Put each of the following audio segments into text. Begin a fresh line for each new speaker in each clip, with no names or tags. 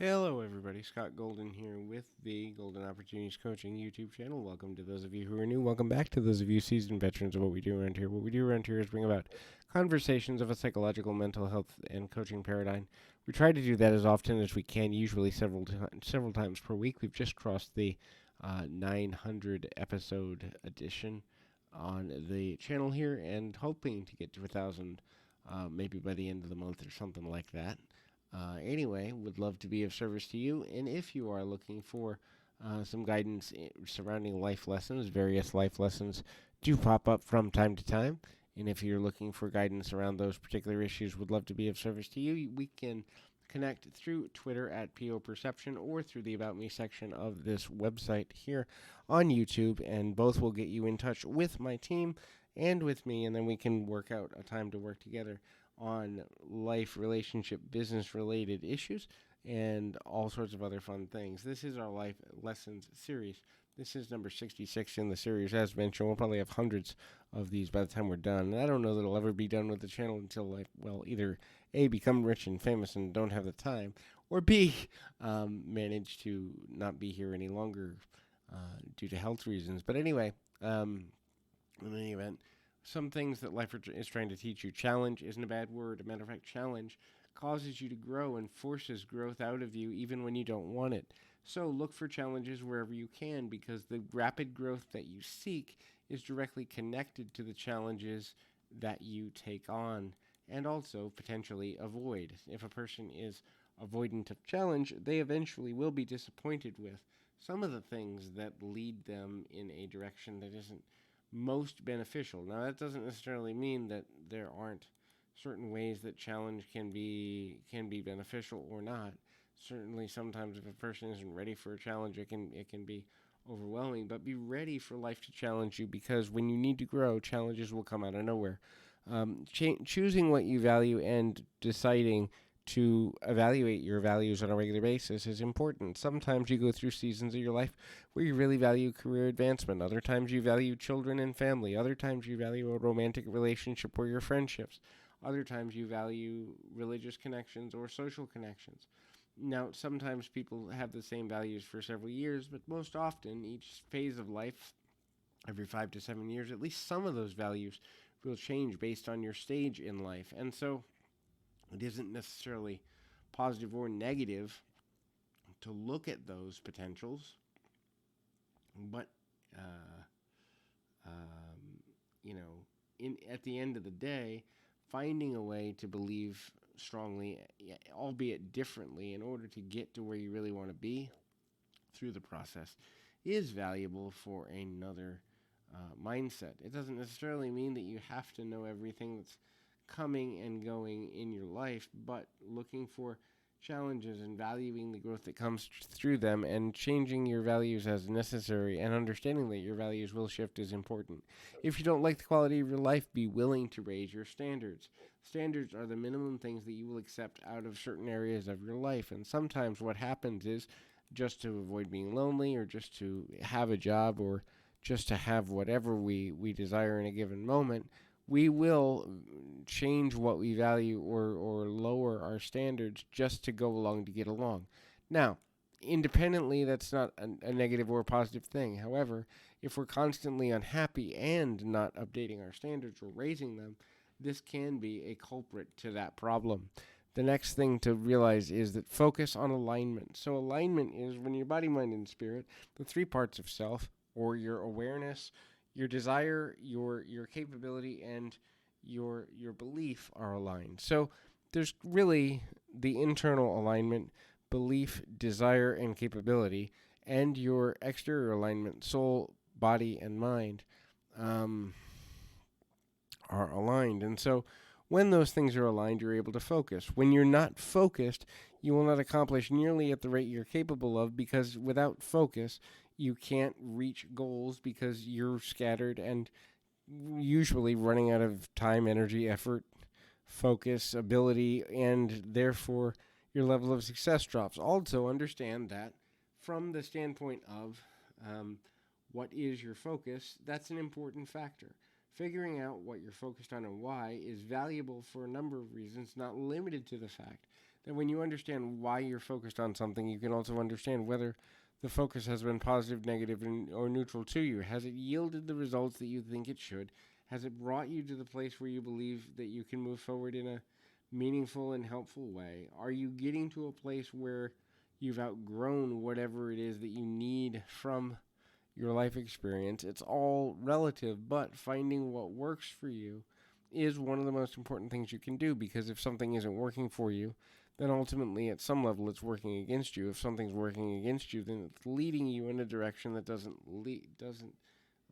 Hello, everybody. Scott Golden here with the Golden Opportunities Coaching YouTube channel. Welcome to those of you who are new. Welcome back to those of you seasoned veterans of what we do around here. What we do around here is bring about conversations of a psychological, mental health, and coaching paradigm. We try to do that as often as we can, usually several times per week. We've just crossed the 900 episode edition on the channel here, and hoping to get to 1,000 maybe by the end of the month or something like that. Anyway, would love to be of service to you. And if you are looking for some guidance surrounding life lessons, various life lessons do pop up from time to time. And if you're looking for guidance around those particular issues, would love to be of service to you. We can connect through Twitter at PO Perception or through the About Me section of this website here on YouTube. And both will get you in touch with my team and with me. And then we can work out a time to work together on life, relationship, business related issues, and all sorts of other fun things. This is our Life Lessons series. This is number 66 in the series. As mentioned, we'll probably have hundreds of these by the time we're done. And I don't know that it'll ever be done with the channel until either A, become rich and famous and don't have the time, or B, manage to not be here any longer due to health reasons. But anyway, in any event, some things that life is trying to teach you. Challenge isn't a bad word. As a matter of fact, challenge causes you to grow and forces growth out of you even when you don't want it. So look for challenges wherever you can, because the rapid growth that you seek is directly connected to the challenges that you take on and also potentially avoid. If a person is avoidant of challenge, they eventually will be disappointed with some of the things that lead them in a direction that isn't most beneficial. Now, that doesn't necessarily mean that there aren't certain ways that challenge can be beneficial or not. Certainly, sometimes if a person isn't ready for a challenge, it can be overwhelming. But be ready for life to challenge you, because when you need to grow, challenges will come out of nowhere. Choosing what you value and deciding to evaluate your values on a regular basis is important. Sometimes you go through seasons of your life where you really value career advancement. Other times you value children and family. Other times you value a romantic relationship or your friendships. Other times you value religious connections or social connections. Now, sometimes people have the same values for several years, but most often, each phase of life, every 5 to 7 years, at least some of those values will change based on your stage in life. And so it isn't necessarily positive or negative to look at those potentials, but uh, um, you know, in at the end of the day, finding a way to believe strongly, albeit differently, in order to get to where you really want to be through the process, is valuable for another mindset. It doesn't necessarily mean that you have to know everything that's coming and going in your life, but looking for challenges and valuing the growth that comes through them and changing your values as necessary and understanding that your values will shift is important. If you don't like the quality of your life, be willing to raise your standards. Standards are the minimum things that you will accept out of certain areas of your life, and sometimes what happens is, just to avoid being lonely or just to have a job or just to have whatever we desire in a given moment, we will change what we value or lower our standards just to go along to get along. Now, independently, that's not a negative or a positive thing. However, if we're constantly unhappy and not updating our standards or raising them, this can be a culprit to that problem. The next thing to realize is that focus on alignment. So, alignment is when your body, mind, and spirit, the three parts of self, or your awareness, your desire, your capability, and your belief are aligned. So there's really the internal alignment, belief, desire, and capability, and your exterior alignment, soul, body, and mind, um, are aligned. And so when those things are aligned, you're able to focus. When you're not focused, you will not accomplish nearly at the rate you're capable of, because without focus, you can't reach goals because you're scattered and usually running out of time, energy, effort, focus, ability, and therefore your level of success drops. Also, understand that from the standpoint of what is your focus, that's an important factor. Figuring out what you're focused on and why is valuable for a number of reasons, not limited to the fact that when you understand why you're focused on something, you can also understand whether the focus has been positive, negative, or neutral to you. Has it yielded the results that you think it should? Has it brought you to the place where you believe that you can move forward in a meaningful and helpful way? Are you getting to a place where you've outgrown whatever it is that you need from your life experience? It's all relative, but finding what works for you is one of the most important things you can do, because if something isn't working for you, then ultimately at some level it's working against you. If something's working against you, then it's leading you in a direction that doesn't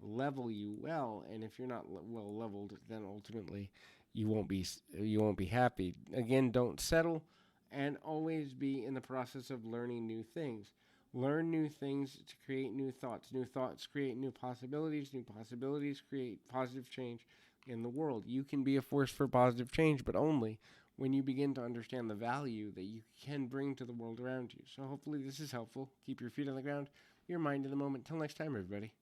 level you well, and if you're not well leveled, then ultimately you won't be happy. Again, don't settle, and always be in the process of learning new things. Learn new things to create new thoughts. New thoughts create new possibilities. New possibilities create positive change in the world. You can be a force for positive change, but only when you begin to understand the value that you can bring to the world around you. So hopefully this is helpful. Keep your feet on the ground, your mind in the moment. Till next time, everybody.